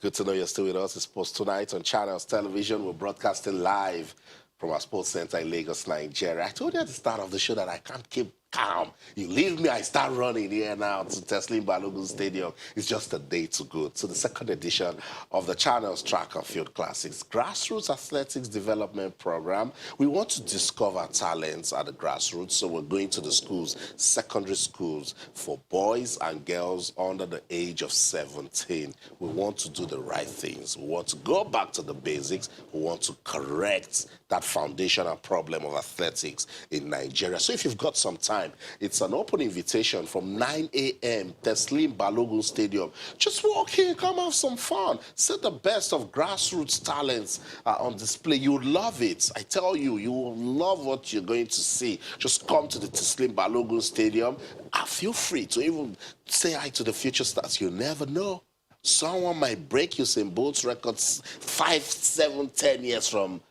Good to know you're still with us. It's Sports Tonight on Channels Television. We're broadcasting live from our sports center in Lagos, Nigeria. I told you at the start of the show that I can't keep calm. You leave me, I start running here now to Teslim Balogun Stadium. It's just a day to go to the second edition of the Channels Track and Field Classics Grassroots Athletics Development Program. We want to discover talents at the grassroots, so we're going to the schools, secondary schools, for boys and girls under the age of 17. We want to do the right things. We want to go back to the basics. We want to correct that foundational problem of athletics in Nigeria. So if you've got some time, it's an open invitation from 9 a.m. Teslim Balogun Stadium. Just walk in, come have some fun. See the best of grassroots talents on display. You'll love it. I tell you, you will love what you're going to see. Just come to the Teslim Balogun Stadium and feel free to even say hi to the future stars. You never know. Someone might break Usain Bolt's records 5, 7, 10 years from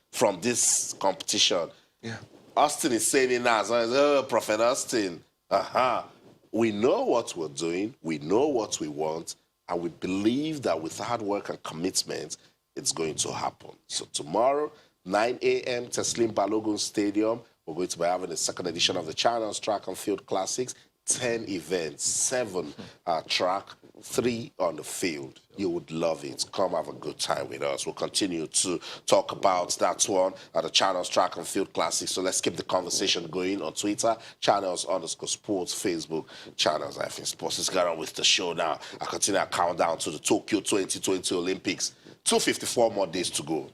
this competition. Yeah. Austin is saying it now. So oh, Prophet Austin. We know what we're doing. We know what we want. And we believe that with hard work and commitment, it's going to happen. So tomorrow, 9 a.m., Teslim Balogun Stadium, we're going to be having the second edition of the Channels Track and Field Classics. 10 events, 7 track, 3 on the field. You would love it. Come have a good time with us. We'll continue to talk about that one at the Channels Track and Field Classics. So let's keep the conversation going on Twitter, Channels_Sports, Facebook, Channels Sports. Let's get on with the show now. I continue our countdown to the Tokyo 2020 Olympics. 254 more days to go.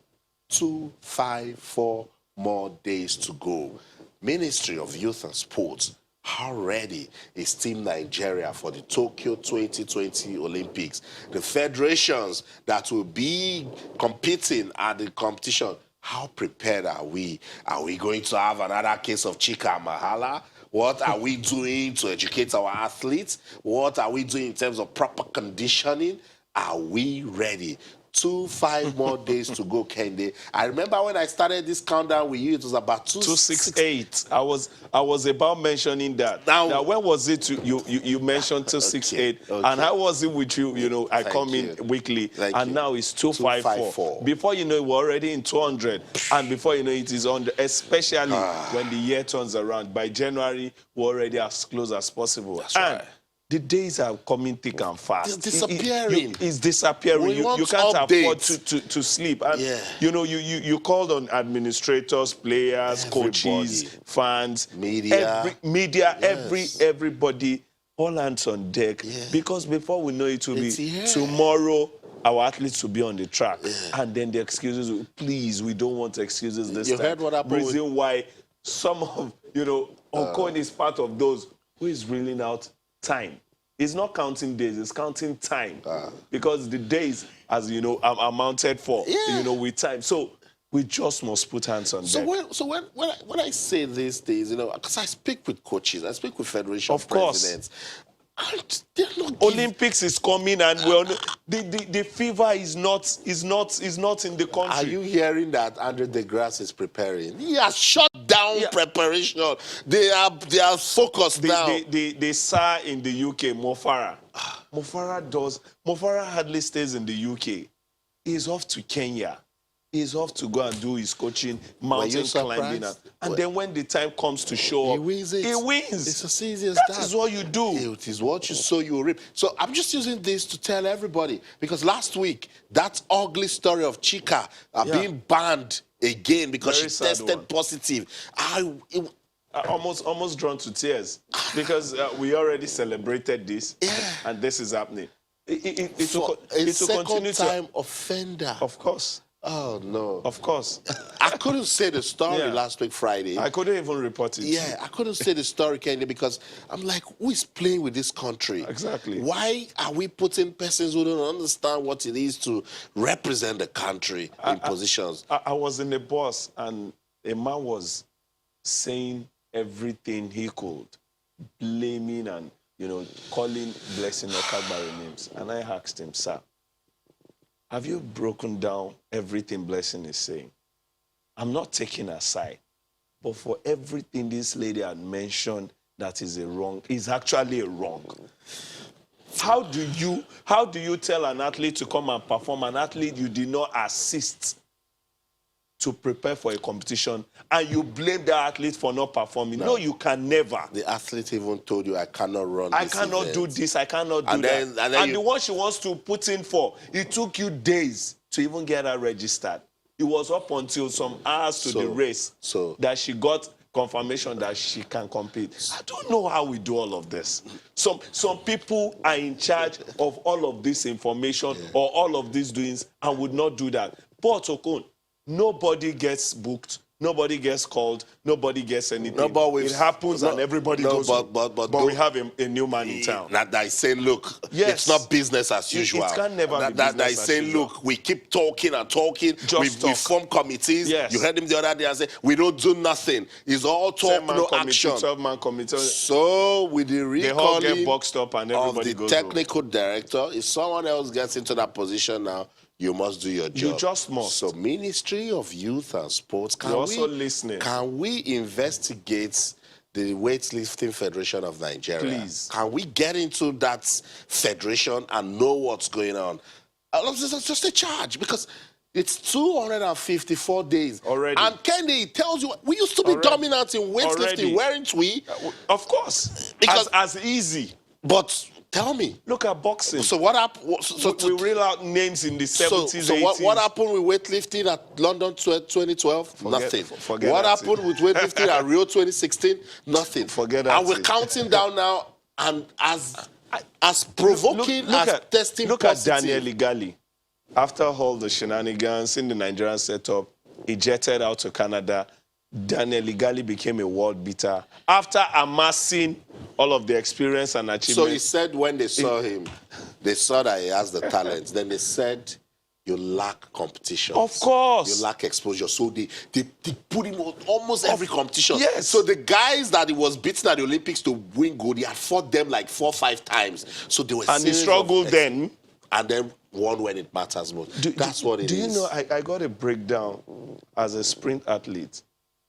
254 more days to go. Ministry of Youth and Sports. How ready is Team Nigeria for the Tokyo 2020 Olympics? The federations that will be competing at the competition, how prepared are we? Are we going to have another case of Chika Mahala? What are we doing to educate our athletes? What are we doing in terms of proper conditioning? Are we ready? 5 more days to go, Kende. I remember when I started this countdown with you, it was about 268. I was about mentioning that. Now when was it you mentioned 268? Okay. And how was it with you? You know, I come in weekly, and now it's 254. Before you know it, we're already in 200, and before you know it is on the, especially when the year turns around. By January, we're already as close as possible. That's right. The days are coming thick and fast. It's disappearing. It's disappearing. You can't afford to sleep. And you know, you called on administrators, players, coaches, fans, media, everybody, all hands on deck. Yeah. Because before we know it will be tomorrow, our athletes will be on the track. Yeah. And then the excuses, please, we don't want excuses this time. You heard what happened? Reason why some of, you know, Ocon is part of those who is reeling out time. It's not counting days, it's counting time. Because the days, as you know, are mounted for, you know, with time. So we just must put hands on deck. When I say these days, you know, because I speak with coaches, I speak with federation presidents. And they're not Olympics is coming, and the fever is not in the country. Are you hearing that Andre DeGrasse is preparing? He has shut down preparation. They are focused now. The SAR in the UK, Mo Farah. Mo Farah hardly stays in the UK. He's off to Kenya. He's off to go and do his coaching, mountain climbing. And then when the time comes to show up, he wins. It's as easy as that. That is what you do. It is what you sow, you reap. So I'm just using this to tell everybody, because last week, that ugly story of Chika being banned again because she tested positive. I almost drawn to tears because we already celebrated this, and this is happening. It's a second-time offender. Of course. Oh, no. Of course. I couldn't say the story last week, Friday. I couldn't even report it. Yeah, I couldn't say the story, Kenya, because I'm like, who is playing with this country? Exactly. Why are we putting persons who don't understand what it is to represent the country in positions? I was in a bus, and a man was saying everything he could, blaming and, you know, calling Blessing Okagbare names. And I asked him, sir, have you broken down everything Blessing is saying? I'm not taking her side, but for everything this lady had mentioned that is a wrong, is actually a wrong. How do you tell an athlete to come and perform, an athlete you did not assist to prepare for a competition, and you blame the athlete for not performing? No, you can never. The athlete even told you, I cannot run I this cannot event. do this, I cannot do that. And the one she wants to put in for, it took you days to even get her registered. It was up until some hours to the race that she got confirmation that she can compete. I don't know how we do all of this. Some people are in charge of all of this information or all of these doings and would not do that. But Okon, nobody gets booked, nobody gets called, nobody gets anything. No, it happens and everybody goes. But we have a new man in town. That is saying, look, it's not business as usual. It can never be business that is saying, look, we keep talking and talking. We form committees. Yes. You heard him the other day and say, we don't do nothing. It's all talk, no action. 12-man committee. So with the recalling they all get boxed up and everybody goes. The technical director, if someone else gets into that position now, you must do your job. You just must. So Ministry of Youth and Sports, can we investigate the Weightlifting Federation of Nigeria? Please. Can we get into that federation and know what's going on? It's just a charge, because it's 254 days. Already. And Kenny tells you, we used to be dominant in weightlifting, weren't we? Of course. Because as easy. But tell me. Look at boxing. So what happened? We reel out names in the 70s, so 80s. What happened with weightlifting at London 2012? Nothing. What happened with weightlifting at Rio 2016? Nothing. Forget that. And we're counting down now, and as provoking as testing look positive. At Daniel Igali. After all the shenanigans in the Nigerian setup, he jetted out to Canada. Daniel Igali became a world beater after amassing all of the experience and achievements. So he said when they saw him, they saw that he has the talent. Then they said, you lack competition. Of course. You lack exposure. So they put him on almost every competition. Yes. So the guys that he was beating at the Olympics to win gold, he had fought them like 4 or 5 times. So they were and he struggled then. And then won when it matters most. That's what it is. Do you know, I got a breakdown as a sprint athlete.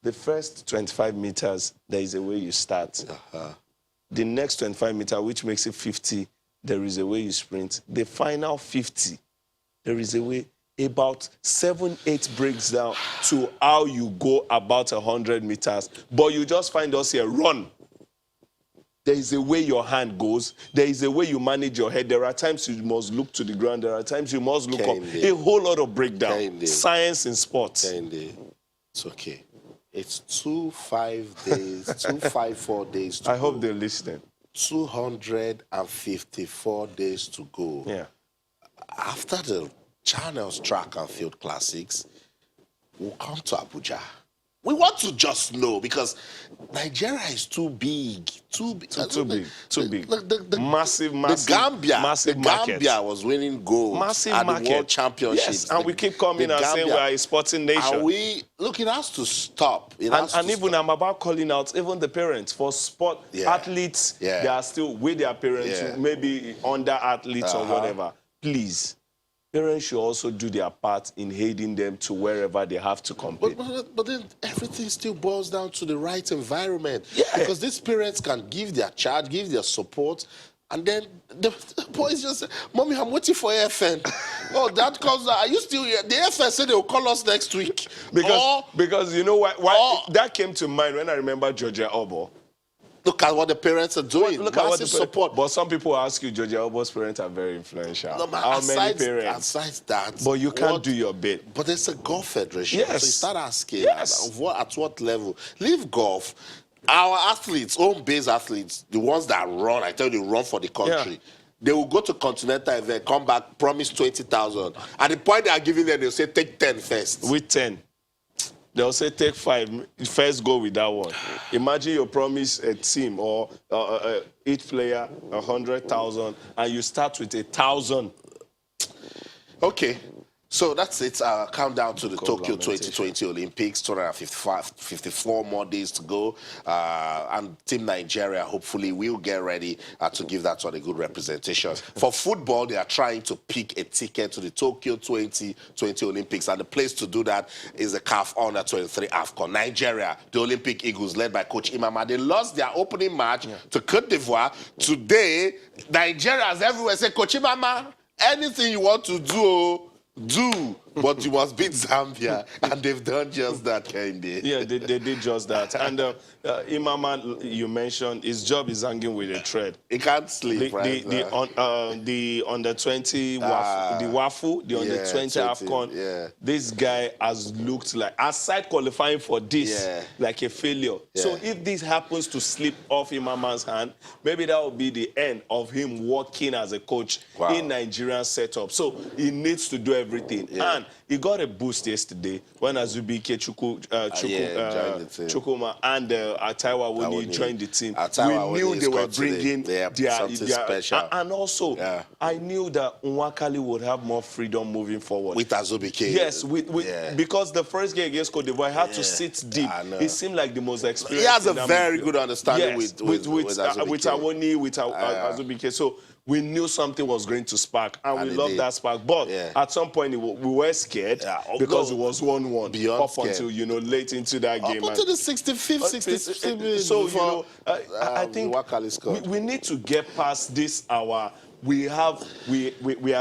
The first 25 meters, there is a way you start. The next 25 meters, which makes it 50, there is a way you sprint. The final 50, there is a way, about 7-8 breaks down to how you go about 100 meters. But you just find us here, run. There is a way your hand goes. There is a way you manage your head. There are times you must look to the ground. There are times you must look up. A whole lot of breakdown. Science in sports. It's okay. It's 254 days to go. I hope they're listening. 254 days to go. Yeah. After the Channels Track and Field Classics, we'll come to Abuja. We want to just know, because Nigeria is too big. Too big. Massive the Gambia was winning gold at the World Championships. Yes, and we keep coming and saying we are a sporting nation. Look, it has to stop. I'm about calling out even the parents. For sport athletes, they are still with their parents, maybe under athletes or whatever. Please. Parents should also do their part in aiding them to wherever they have to compete. But then everything still boils down to the right environment. Yeah. Because these parents can give their charge, give their support, and then the boys just say, Mommy, I'm waiting for AFN. Oh, that comes out. Are you still here? The AFN said they will call us next week. Because you know why that came to mind when I remember Georgia Obo. Look at what the parents are doing. Look at what the support. But some people ask you, Georgia Obo's parents are very influential. No, how many parents? Aside that. But you can't do your bit. But there's a golf federation. Yes. So you start asking, at what level? Leave golf. Our athletes, home-based athletes, the ones that run, I tell you, run for the country. They will go to continental event, come back, promise 20,000. At the point they are giving them, they'll say, take 10 first. With 10. They'll say, take 5. First go with that one. Imagine you promise a team or each player 100,000, and you start with 1,000. Okay. So that's it. Countdown to the Tokyo 2020 Olympics. 254 more days to go. And Team Nigeria, hopefully, will get ready to give that one a good representation. For football, they are trying to pick a ticket to the Tokyo 2020 Olympics. And the place to do that is the CAF Under-23 AFCON. Nigeria, the Olympic Eagles, led by Coach Imama. They lost their opening match to Cote d'Ivoire. Today, Nigerians everywhere say, Coach Imama, anything you want to do, but you must beat Zambia, and they've done just that, Kende. Yeah, they did just that. And Imama, you mentioned, his job is hanging with a thread. He can't sleep, right? The under-20 WAFU, the under-20 AFCON, this guy has looked like, aside qualifying for this, like a failure. So if this happens to slip off Imama's hand, maybe that will be the end of him working as a coach in Nigerian setup. So he needs to do everything. And he got a boost yesterday when Azubike Chukuma and Ataiwa when he joined the team. We knew they were bringing their special. And also, I knew that Nwakali would have more freedom moving forward. With Azubike. Yes, because the first game against Cote d'Ivoire had to sit deep. He seemed like the most experienced. He has a very good understanding with Azubike. With Awoni, with Azubike. So we knew something was going to spark, and we loved that spark. But at some point, we were scared because it was 1-1 up until, late into that game. Up until the 65th, 66th minute. So, I think we need to get past this we are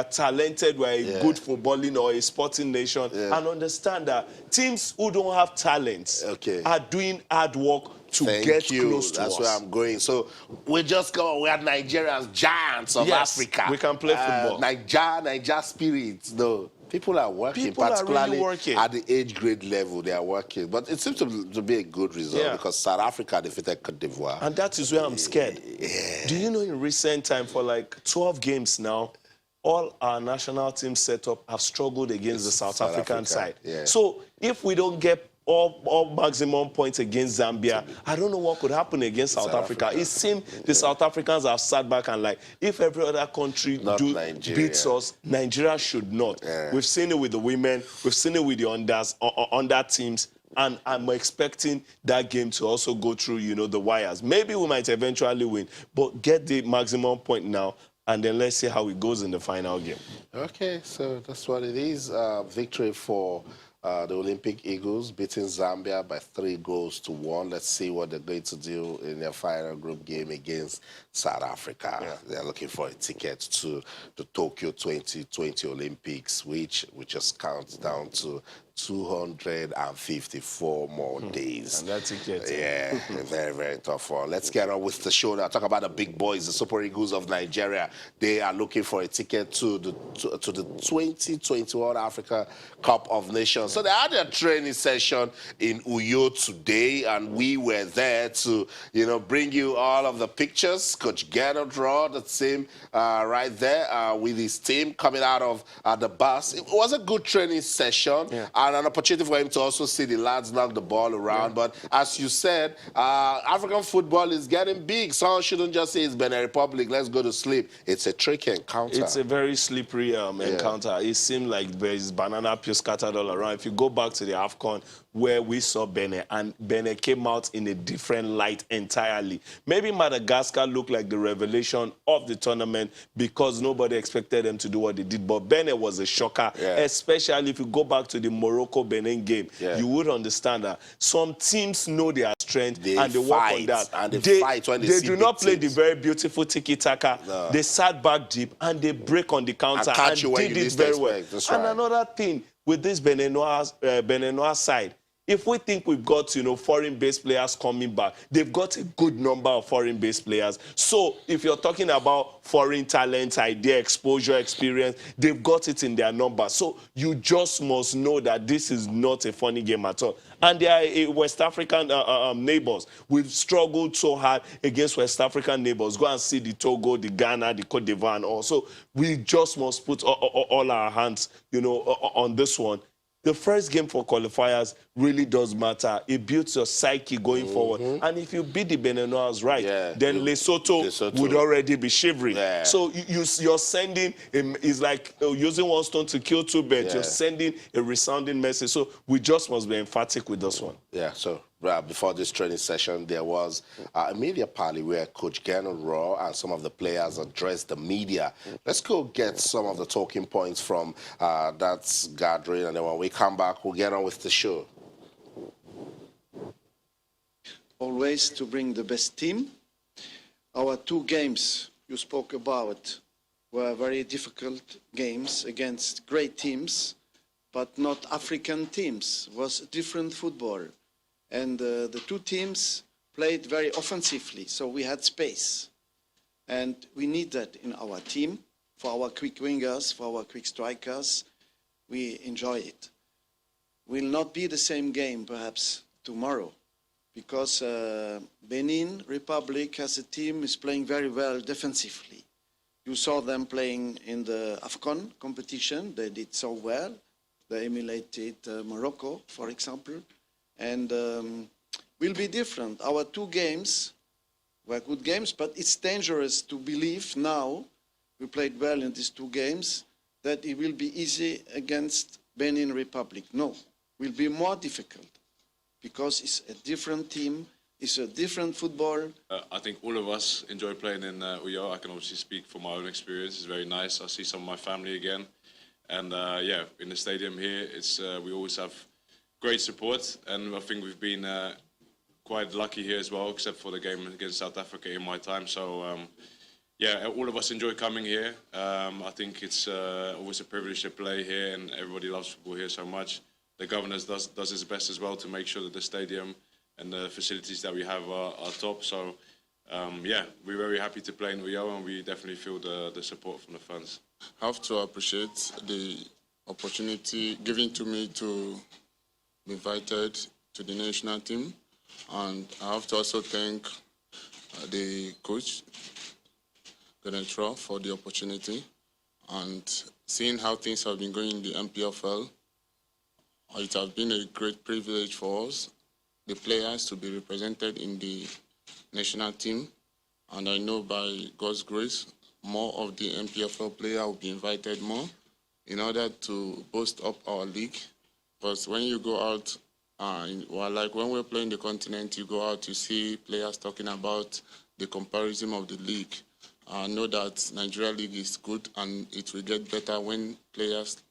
talented, we're a good footballing or a sporting nation, and understand that teams who don't have talent are doing hard work to get close to us. That's where I'm going. So we are Nigerians, giants of Africa. We can play football. Niger spirit. No, people are working, particularly at the age grade level. They are working, but it seems to be a good result because South Africa defeated Cote d'Ivoire, and that is where I'm scared. Do you know in recent time, for like 12 games now, all our national team setup have struggled against the South African side. So if we don't get all maximum points against Zambia, I don't know what could happen against South Africa. It seems the South Africans have sat back and like, if every other country beats us, Nigeria should not. We've seen it with the women, we've seen it with the under teams, and I'm expecting that game to also go through, the wires. Maybe we might eventually win, but get the maximum point now, and then let's see how it goes in the final game. Okay, so that's what it is. Victory for the Olympic Eagles, beating Zambia by 3-1. Let's see what they're going to do in their final group game against South Africa. They're looking for a ticket to the Tokyo 2020 Olympics, which just counts down to 254 more days. And that ticket. Very, very tough one. Let's get on with the show now. Talk about the big boys, the Super Eagles of Nigeria. They are looking for a ticket to the 2021 Africa Cup of Nations. So they had a training session in Uyo today, and we were there to, bring you all of the pictures. Coach Gernot Raw, the team right there with his team coming out of the bus. It was a good training session. And an opportunity for him to also see the lads knock the ball around. But as you said, African football is getting big. Someone shouldn't just say it's Benin Republic, let's go to sleep. It's a tricky encounter. It's a very slippery encounter. It seemed like there's banana peel scattered all around. If you go back to the AFCON, where we saw Benin, and Benin came out in a different light entirely. Maybe Madagascar looked like the revelation of the tournament because nobody expected them to do what they did, but Benin was a shocker, especially if you go back to the Morocco-Benin game. You would understand that some teams know their strength and they work on that. And they fight when they do not play the very beautiful tiki-taka. They sat back deep and they break on the counter and did it very well. And another thing with this Beninois side, if we think we've got, foreign-based players coming back, they've got a good number of foreign-based players. So if you're talking about foreign talent, idea, exposure, experience, they've got it in their number. So you just must know that this is not a funny game at all. And they are West African neighbors. We've struggled so hard against West African neighbors. Go and see the Togo, the Ghana, the Cote d'Ivoire, and also we just must put all our hands, on this one. the first game for qualifiers really does matter. It builds your psyche going forward. And if you beat the Beninois then Lesotho would already be shivering. So you're sending, it's like using one stone to kill two birds. You're sending a resounding message. So we just must be emphatic with this one. Yeah, so before this training session, there was a media party where Coach Geno Raw and some of the players addressed the media. Let's go get some of the talking points from that gathering, and then when we come back, we'll get on with the show. Always to bring the best team. Our two games you spoke about were very difficult games against great teams, but not African teams. It was different football. And the two teams played very offensively, so we had space. And we need that in our team, for our quick wingers, for our quick strikers. We enjoy it. Will not be the same game, perhaps, tomorrow, because Benin Republic as a team is playing very well defensively. You saw them playing in the AFCON competition. They did so well. They emulated Morocco, for example. And will be different. Our two games were good games, but it's dangerous to believe now, we played well in these two games, that it will be easy against Benin Republic. No, it will be more difficult because it's a different team, it's a different football. I think all of us enjoy playing in Uyo. I can obviously speak from my own experience. It's very nice. I see some of my family again. And yeah, in the stadium here, it's we always have great support, and I think we've been quite lucky here as well, except for the game against South Africa in my time. So, yeah, all of us enjoy coming here. I think it's always a privilege to play here, and everybody loves football here so much. The governor does his best as well to make sure that the stadium and the facilities that we have are top. So, yeah, we're very happy to play in Uyo, and we definitely feel the support from the fans. I have to appreciate the opportunity given to me to invited to the national team, and I have to also thank the coach Geno for the opportunity, and seeing how things have been going in the MPFL, it has been a great privilege for us, the players, to be represented in the national team, and I know by God's grace more of the MPFL players will be invited more in order to boost up our league. Because when you go out, well, like when we're playing the continent, you go out, you see players talking about the comparison of the league. I know that Nigeria League is good, and it will get better when players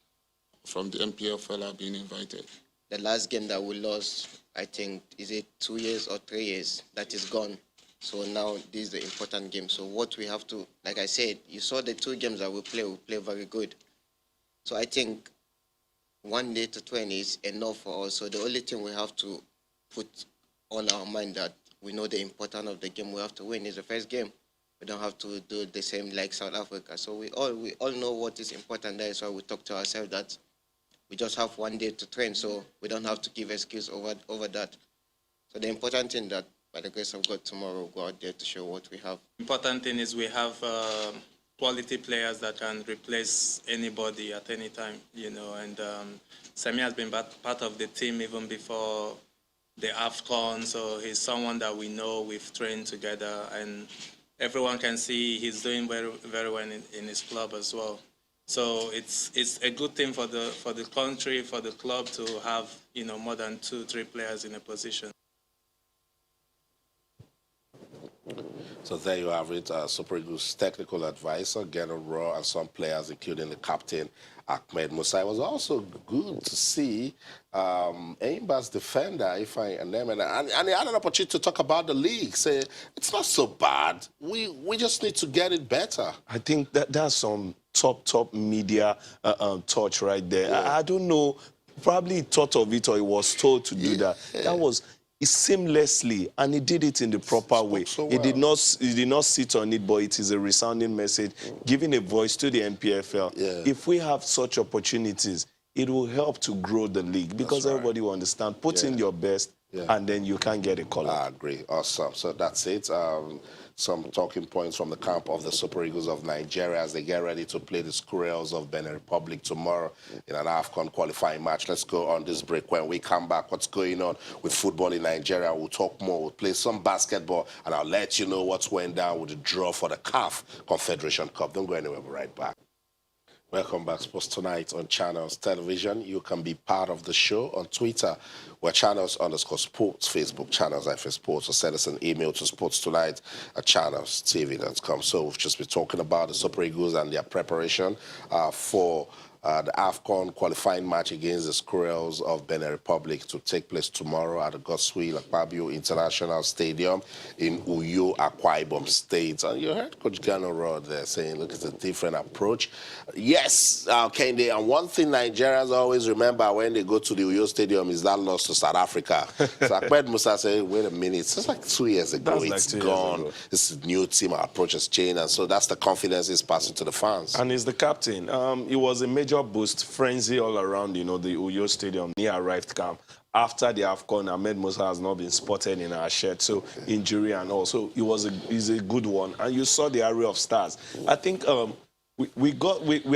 from the MPFL are being invited. The last game that we lost, I think, is it 2 years or 3 years? That is gone. So now this is the important game. So what we have to, like I said, you saw the two games that we play very good. So I think 1 day to 20 is enough for us. So the only thing we have to put on our mind that we know the importance of the game we have to win is the first game. We don't have to do the same like South Africa. So we all know what is important there. So we talk to ourselves that we just have 1 day to train. So we don't have to give excuse over that. So the important thing that by the grace of God tomorrow we'll go out there to show what we have. Important thing is we have quality players that can replace anybody at any time, you know, and Semi has been part of the team even before the AFCON, so he's someone that we know, we've trained together, and everyone can see he's doing very, very well in his club as well. So it's a good thing for the country, for the club to have, you know, more than 2-3 players in a position. So there you have it, Super Eagles technical advisor, Geno Raw, and some players, including the captain, Ahmed Musa. It was also good to see Eimba's defender, and he had an opportunity to talk about the league, say, it's not so bad. We just need to get it better. I think that's some top media touch right there. Yeah. I don't know, probably he thought of it or he was told to do that. That was seamlessly, and he did it in the proper way. So well. He did not sit on it, but it is a resounding message, giving a voice to the MPFL. Yeah. If we have such opportunities, it will help to grow the league, because everybody will understand. Put in your best and then you can't get a call-up. I agree. Awesome. So that's it. Some talking points from the camp of the Super Eagles of Nigeria as they get ready to play the Squirrels of Benin Republic tomorrow in an AFCON qualifying match. Let's go on this break. When we come back, what's going on with football in Nigeria? We'll talk more. We'll play some basketball, and I'll let you know what's went down with the draw for the CAF Confederation Cup. Don't go anywhere. We'll be right back. Welcome back, Sports Tonight on Channels Television. You can be part of the show on Twitter. We're Channels_Sports, Facebook Channels FS Sports, or send us an email to sportstonight@channelstv.com. So we've just been talking about the Super Eagles and their preparation for the AFCON qualifying match against the Squirrels of Benin Republic to take place tomorrow at the Godswill Akpabio International Stadium in Uyo, Akwa Ibom State. And you heard Coach Gano Rod there saying, look, it's a different approach. Yes, Kende, and one thing Nigerians always remember when they go to the Uyo Stadium is that loss to South Africa. So Ahmed Musa said, wait a minute, it's like 2 years ago. It's gone. This is a new team, our approach has changed. And so that's the confidence he's passing to the fans. And he's the captain. It was a major boost, frenzy all around, the Uyo Stadium near arrived camp. After the AFCON, Ahmed Musa has not been spotted in our shed, so injury and all. So he's a good one. And you saw the array of stars. I think we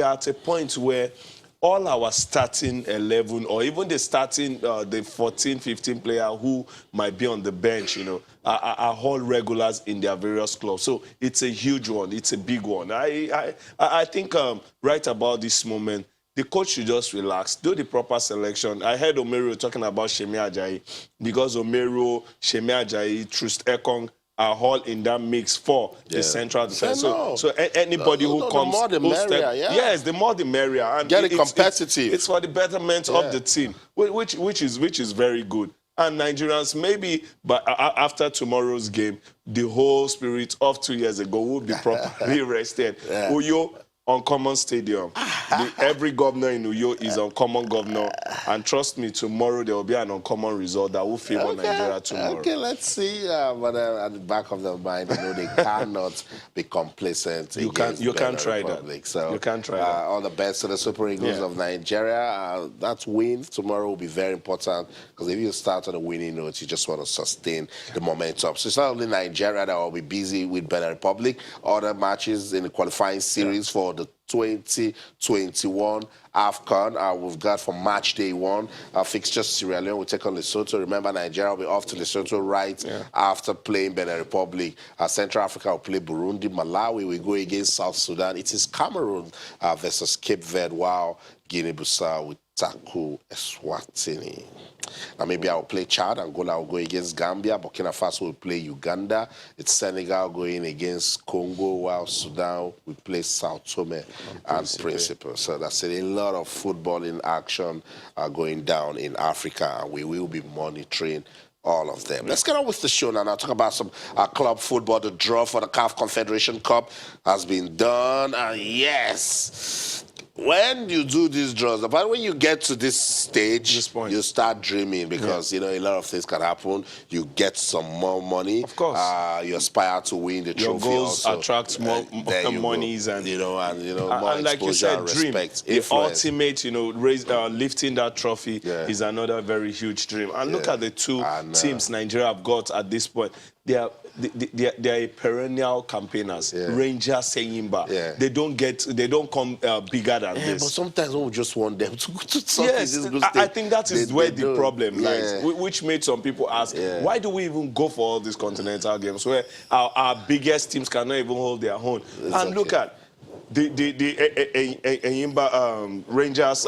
are at a point where all our starting 11, or even the starting, the 14, 15 player who might be on the bench, are all regulars in their various clubs. So it's a huge one. It's a big one. I think right about this moment, the coach should just relax, do the proper selection. I heard Omero talking about Shemi Ajayi, because Omero, Shemi Ajayi, Trust Ekong are all in that mix for the central defense. So anybody who comes... The more the merrier, yes, the more the merrier. And get it competitive. It's for the betterment of the team, which is very good. And Nigerians, maybe but after tomorrow's game, the whole spirit of 2 years ago will be properly rested. Uyo, Uncommon Stadium. Every governor in Uyo is uncommon governor. And trust me, tomorrow there will be an uncommon result that will favor Nigeria tomorrow. Okay, let's see. But at the back of their mind, they cannot be complacent. You can't try that. So you can't try that. All the best to the Super Eagles of Nigeria. That win tomorrow will be very important, because if you start on a winning note, you just want to sustain the momentum. So it's not only Nigeria that will be busy with Benin Republic. Other matches in the qualifying series for the 2021 AFCON. We've got from match day 1, fixtures Sierra Leone will take on Lesotho. Remember, Nigeria will be off to Lesotho after playing Benin Republic. Central Africa will play Burundi. Malawi will go against South Sudan. It is Cameroon versus Cape Verde, while Guinea-Bissau will tackle Eswatini. Namibia will play Chad. Angola will go against Gambia. Burkina Faso will play Uganda. It's Senegal going against Congo, while Sudan will play Sao Tome and Principe. So that's a lot of football in action going down in Africa, and we will be monitoring all of them. Let's get on with the show now. I'll talk about some club football. The draw for the CAF Confederation Cup has been done. And yes, when you do these draws, but when you get to this stage, you start dreaming, because, a lot of things can happen. You get some more money. Of course. You aspire to win the trophy. Your goals also attract more monies and more like you said, respect, dream. The ultimate, lifting that trophy is another very huge dream. And look at the two teams Nigeria have got at this point. They are a perennial campaigners. Rangers, Seyimba. They don't come bigger than this. But sometimes we just want them to something. Yes, I think that is where the problem lies, which made some people ask, why do we even go for all these continental games where our biggest teams cannot even hold their own? Look at the Rangers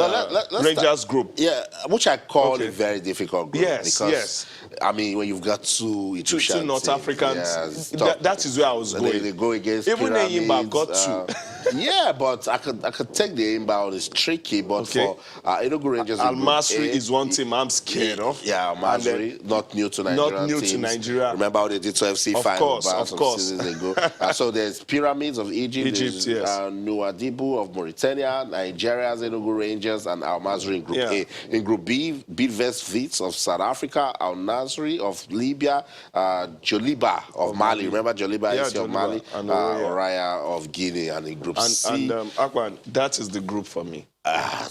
Rangers group. Yeah, which I call a very difficult group. Yes. I mean, when you've got two North Africans, that is where I was going. They go against even Enyimba got two. Yeah, but I could take the inbound. It's tricky, but for Enugu Rangers, Al-Masri is one team I'm scared of. Yeah, Al-Masri, not new to Nigeria. Not new to Nigeria. Remember how they did to FC final some seasons ago. So there's Pyramids of Egypt, Nouadhibou of Mauritania, Nigeria's Enugu Rangers, and Al-Masri in Group A. In Group B, Bidvest Wits of South Africa, Al-Nasri of Libya, Joliba of Mali. Remember Joliba is of Mali, Oraya of Guinea, and in Group C. Akwan, that is the group for me.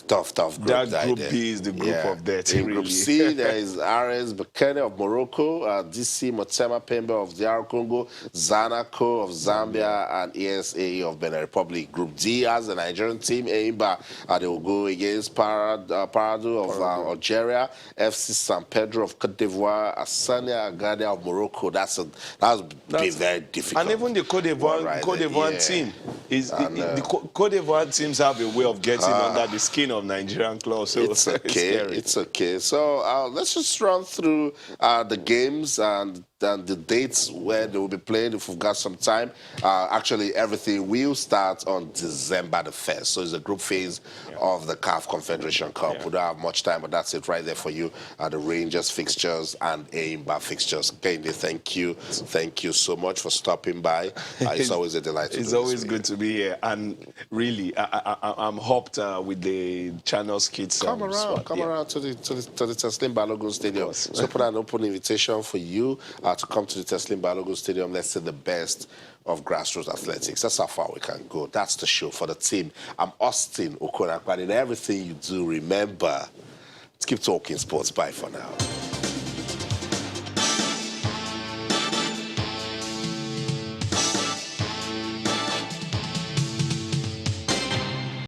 Tough group. That group B is the group of death, In really. Group C, there is RS Bekele of Morocco, DC Motema Pembe of DR Congo, Zanaco of Zambia, and ESAE of Benin Republic. Group D has the Nigerian team, Eimba. They will go against Parado of Algeria, FC San Pedro of Cote d'Ivoire, Asania Agadia of Morocco. That's be very difficult. And even the Cote d'Ivoire team, the Cote d'Ivoire teams have a way of getting under the skin of Nigerian clubs. So it's okay. It's okay. So let's just run through the games and the dates where they will be played if we've got some time. Actually, everything will start on December the 1st. So it's the group phase of the CAF Confederation Cup. We don't have much time, but that's it right there for you. The Rangers fixtures and Eimba fixtures. Kende, thank you. Thank you so much for stopping by. It's always a delight to It's always good to be here. And really, I'm hooked with the channels kids. Come around to the Teslim Balogun Stadium. So put an open invitation for you to come to the Teslim Balogun Stadium. Let's see the best of grassroots athletics. That's how far we can go. That's the show for the team. I'm Austin Okonakpan. In everything you do, remember to keep talking sports. Bye for now.